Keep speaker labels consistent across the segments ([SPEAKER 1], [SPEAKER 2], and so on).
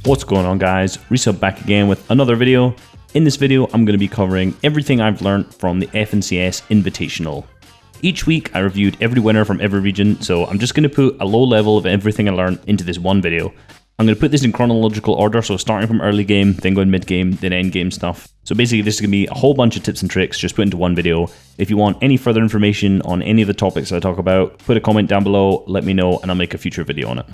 [SPEAKER 1] What's going on, guys? Reisshub back again with another video. In this video, I'm going to be covering everything I've learned from the FNCS Invitational. Each week, I reviewed every winner from every region, so I'm just going to put a low level of everything I learned into this one video. I'm going to put this in chronological order, so starting from early game, then going mid game, then end game stuff. So basically, this is going to be a whole bunch of tips and tricks just put into one video. If you want any further information on any of the topics I talk about, put a comment down below, let me know, and I'll make a future video on it.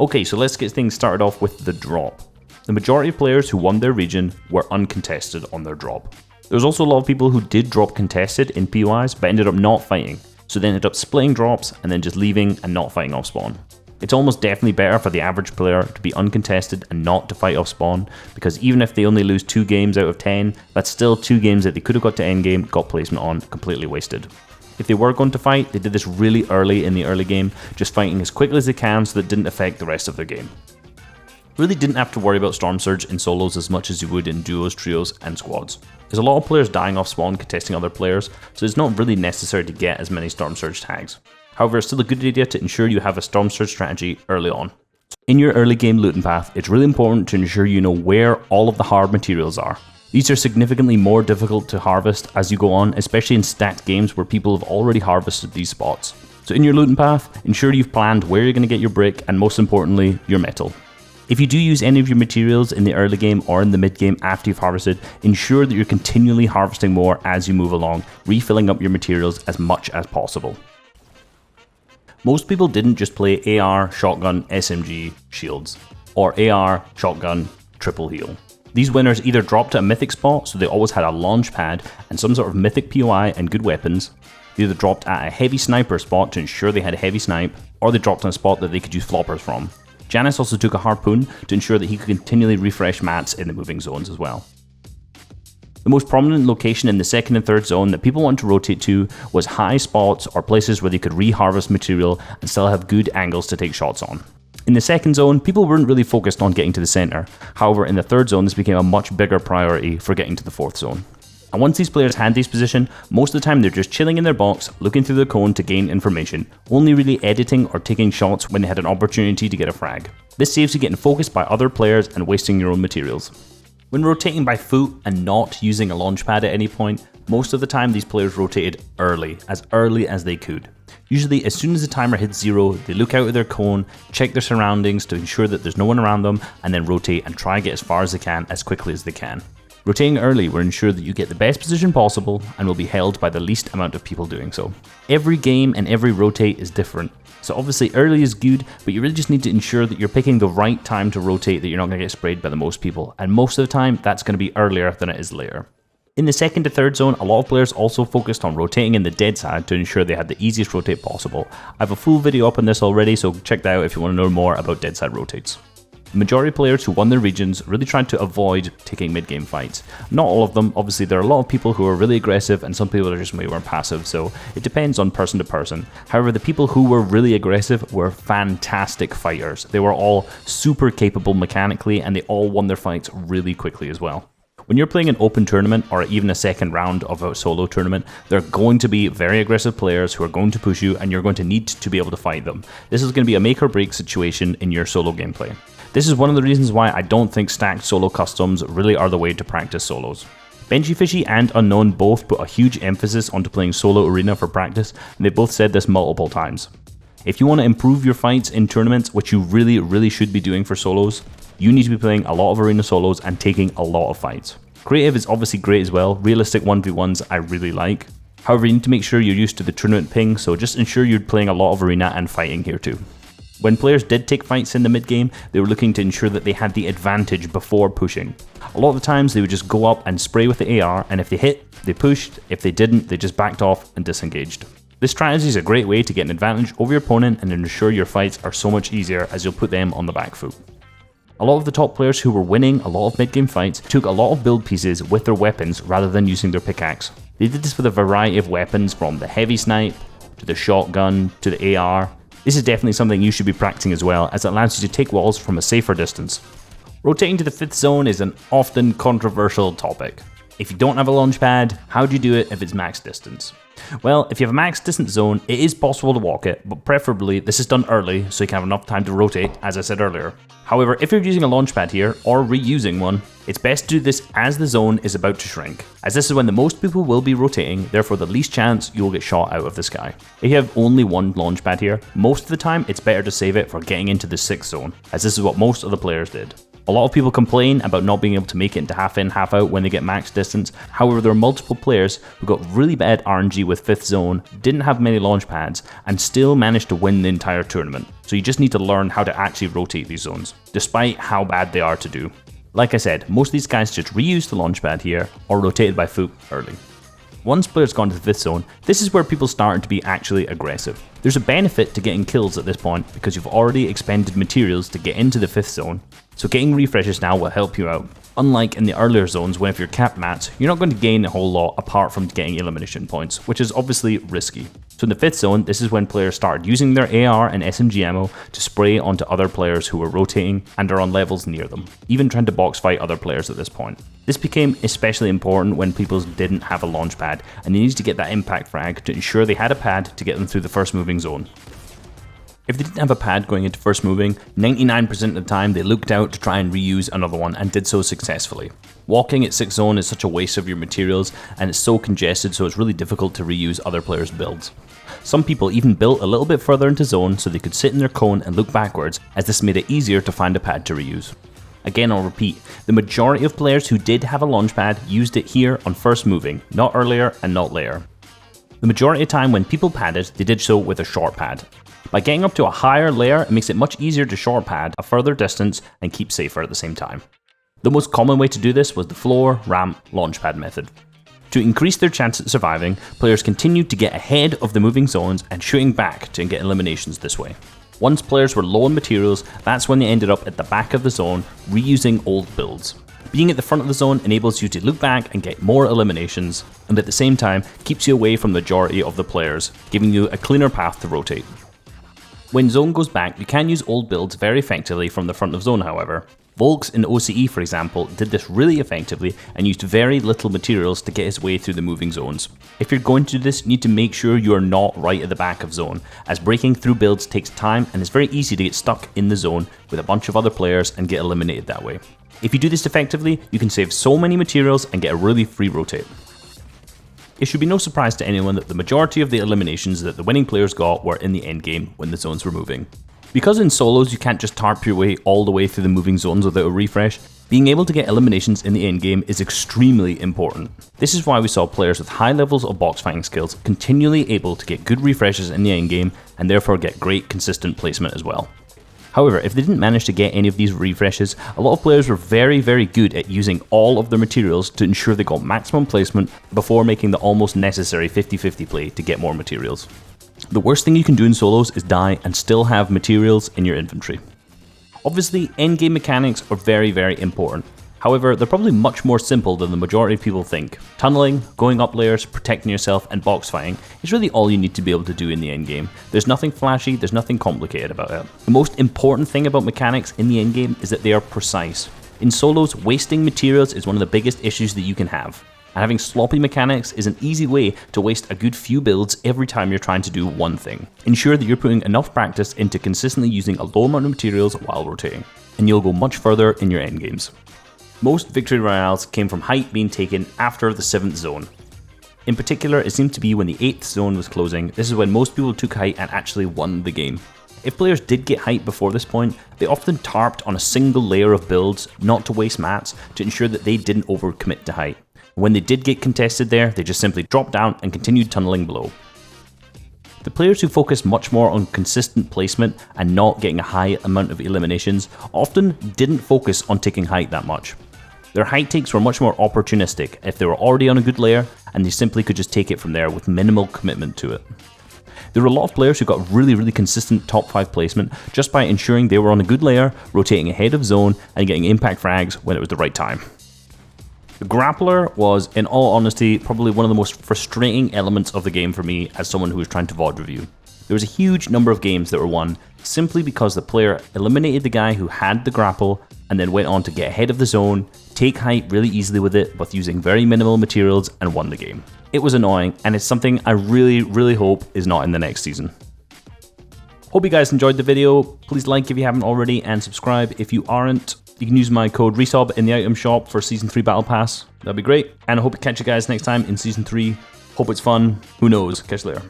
[SPEAKER 1] Okay, so let's get things started off with the drop. The majority of players who won their region were uncontested on their drop. There was also a lot of people who did drop contested in POIs, but ended up not fighting. So they ended up splitting drops and then just leaving and not fighting off spawn. It's almost definitely better for the average player to be uncontested and not to fight off spawn, because even if they only lose 2 games out of 10, that's still 2 games that they could have got to endgame, got placement on, completely wasted. If they were going to fight, they did this really early in the early game, just fighting as quickly as they can so that it didn't affect the rest of their game. Really didn't have to worry about Storm Surge in solos as much as you would in duos, trios, and squads. There's a lot of players dying off spawn contesting other players, so it's not really necessary to get as many Storm Surge tags. However, it's still a good idea to ensure you have a Storm Surge strategy early on. In your early game looting path, it's really important to ensure you know where all of the hard materials are. These are significantly more difficult to harvest as you go on, especially in stacked games where people have already harvested these spots. So in your looting path, ensure you've planned where you're going to get your brick and, most importantly, your metal. If you do use any of your materials in the early game or in the mid game after you've harvested, ensure that you're continually harvesting more as you move along, refilling up your materials as much as possible. Most people didn't just play AR, shotgun, SMG, shields, or AR, shotgun, triple heal. These winners either dropped at a mythic spot, so they always had a launch pad and some sort of mythic POI and good weapons. They either dropped at a heavy sniper spot to ensure they had a heavy snipe, or they dropped on a spot that they could use floppers from. Janice also took a harpoon to ensure that he could continually refresh mats in the moving zones as well. The most prominent location in the second and third zone that people want to rotate to was high spots or places where they could re-harvest material and still have good angles to take shots on. In the second zone, people weren't really focused on getting to the center. However, in the third zone, this became a much bigger priority for getting to the fourth zone. And once these players had this position, most of the time they're just chilling in their box, looking through the cone to gain information, only really editing or taking shots when they had an opportunity to get a frag. This saves you getting focused by other players and wasting your own materials. When rotating by foot and not using a launch pad at any point, most of the time these players rotated early as they could. Usually as soon as the timer hits 0, they look out of their cone, check their surroundings to ensure that there's no one around them, and then rotate and try to get as far as they can as quickly as they can. Rotating early will ensure that you get the best position possible and will be held by the least amount of people doing so. Every game and every rotate is different, so obviously early is good, but you really just need to ensure that you're picking the right time to rotate, that you're not going to get sprayed by the most people, and most of the time that's going to be earlier than it is later. In the second to third zone, a lot of players also focused on rotating in the dead side to ensure they had the easiest rotate possible. I have a full video up on this already, so check that out if you want to know more about dead side rotates. The majority of players who won their regions really tried to avoid taking mid-game fights. Not all of them, obviously there are a lot of people who are really aggressive and some people are just more passive, so it depends on person to person. However, the people who were really aggressive were fantastic fighters. They were all super capable mechanically and they all won their fights really quickly as well. When you're playing an open tournament or even a second round of a solo tournament, there are going to be very aggressive players who are going to push you and you're going to need to be able to fight them. This is going to be a make or break situation in your solo gameplay. This is one of the reasons why I don't think stacked solo customs really are the way to practice solos. Benchy Fishy and Unknown both put a huge emphasis onto playing solo arena for practice, and they both said this multiple times. If you want to improve your fights in tournaments, which you really should be doing for solos, you need to be playing a lot of arena solos and taking a lot of fights. Creative is obviously great as well, realistic 1v1s I really like. However, you need to make sure you're used to the tournament ping, so just ensure you're playing a lot of arena and fighting here too. When players did take fights in the mid game, they were looking to ensure that they had the advantage before pushing. A lot of the times they would just go up and spray with the AR, and if they hit, they pushed, if they didn't, they just backed off and disengaged. This strategy is a great way to get an advantage over your opponent and ensure your fights are so much easier as you'll put them on the back foot. A lot of the top players who were winning a lot of mid-game fights took a lot of build pieces with their weapons rather than using their pickaxe. They did this with a variety of weapons from the heavy snipe, to the shotgun, to the AR. This is definitely something you should be practicing as well, as it allows you to take walls from a safer distance. Rotating to the 5th zone is an often controversial topic. If you don't have a launch pad, how do you do it if it's max distance? Well, if you have a max distance zone, it is possible to walk it, but preferably this is done early so you can have enough time to rotate, as I said earlier. However, if you're using a launch pad here, or reusing one, it's best to do this as the zone is about to shrink, as this is when the most people will be rotating, therefore the least chance you will get shot out of the sky. If you have only one launch pad here, most of the time it's better to save it for getting into the 6th zone, as this is what most of the players did. A lot of people complain about not being able to make it into half in, half out when they get max distance. However, there are multiple players who got really bad RNG with 5th zone, didn't have many launch pads, and still managed to win the entire tournament. So you just need to learn how to actually rotate these zones, despite how bad they are to do. Like I said, most of these guys just reused the launch pad here, or rotated by foot early. Once players gone to the 5th zone, this is where people started to be actually aggressive. There's a benefit to getting kills at this point because you've already expended materials to get into the 5th zone, so getting refreshes now will help you out. Unlike in the earlier zones when if you're capped mats, you're not going to gain a whole lot apart from getting elimination points, which is obviously risky. So in the 5th zone, this is when players started using their AR and SMG ammo to spray onto other players who were rotating and are on levels near them, even trying to box fight other players at this point. This became especially important when people didn't have a launch pad and they needed to get that impact frag to ensure they had a pad to get them through the first moving zone. If they didn't have a pad going into first moving, 99% of the time they looked out to try and reuse another one and did so successfully. Walking at 6th zone is such a waste of your materials and it's so congested, so it's really difficult to reuse other players' builds. Some people even built a little bit further into zone so they could sit in their cone and look backwards, as this made it easier to find a pad to reuse. Again, I'll repeat, the majority of players who did have a launch pad used it here on first moving, not earlier and not later. The majority of time when people padded, they did so with a short pad. By getting up to a higher layer, it makes it much easier to short pad a further distance and keep safer at the same time. The most common way to do this was the floor, ramp, launch pad method. To increase their chance at surviving, players continued to get ahead of the moving zones and shooting back to get eliminations this way. Once players were low on materials, that's when they ended up at the back of the zone, reusing old builds. Being at the front of the zone enables you to look back and get more eliminations, and at the same time keeps you away from the majority of the players, giving you a cleaner path to rotate. When zone goes back, you can use old builds very effectively from the front of zone, however. Volks in OCE, for example, did this really effectively and used very little materials to get his way through the moving zones. If you're going to do this, you need to make sure you are not right at the back of zone, as breaking through builds takes time and it's very easy to get stuck in the zone with a bunch of other players and get eliminated that way. If you do this effectively, you can save so many materials and get a really free rotate. It should be no surprise to anyone that the majority of the eliminations that the winning players got were in the endgame when the zones were moving. Because in solos you can't just tarp your way all the way through the moving zones without a refresh, being able to get eliminations in the endgame is extremely important. This is why we saw players with high levels of box fighting skills continually able to get good refreshes in the endgame and therefore get great consistent placement as well. However, if they didn't manage to get any of these refreshes, a lot of players were very good at using all of their materials to ensure they got maximum placement before making the almost necessary 50-50 play to get more materials. The worst thing you can do in solos is die and still have materials in your inventory. Obviously, endgame mechanics are very important. However, they're probably much more simple than the majority of people think. Tunneling, going up layers, protecting yourself, and box fighting is really all you need to be able to do in the endgame. There's nothing flashy, there's nothing complicated about it. The most important thing about mechanics in the endgame is that they are precise. In solos, wasting materials is one of the biggest issues that you can have. And having sloppy mechanics is an easy way to waste a good few builds every time you're trying to do one thing. Ensure that you're putting enough practice into consistently using a low amount of materials while rotating, and you'll go much further in your endgames. Most victory royales came from height being taken after the 7th zone. In particular, it seemed to be when the 8th zone was closing. This is when most people took height and actually won the game. If players did get height before this point, they often tarped on a single layer of builds, not to waste mats, to ensure that they didn't overcommit to height. When they did get contested there, they just simply dropped down and continued tunneling below. The players who focus much more on consistent placement and not getting a high amount of eliminations often didn't focus on taking height that much. Their height takes were much more opportunistic if they were already on a good layer and they simply could just take it from there with minimal commitment to it. There were a lot of players who got really consistent top 5 placement just by ensuring they were on a good layer, rotating ahead of zone and getting impact frags when it was the right time. The Grappler was, in all honesty, probably one of the most frustrating elements of the game for me as someone who was trying to VOD review. There was a huge number of games that were won simply because the player eliminated the guy who had the grapple and then went on to get ahead of the zone, take height really easily with it, but using very minimal materials, and won the game. It was annoying, and it's something I really hope is not in the next season. Hope you guys enjoyed the video. Please like if you haven't already, and subscribe if you aren't. You can use my code Reisshub in the item shop for Season 3 Battle Pass. That'd be great. And I hope to catch you guys next time in Season 3. Hope it's fun. Who knows? Catch you later.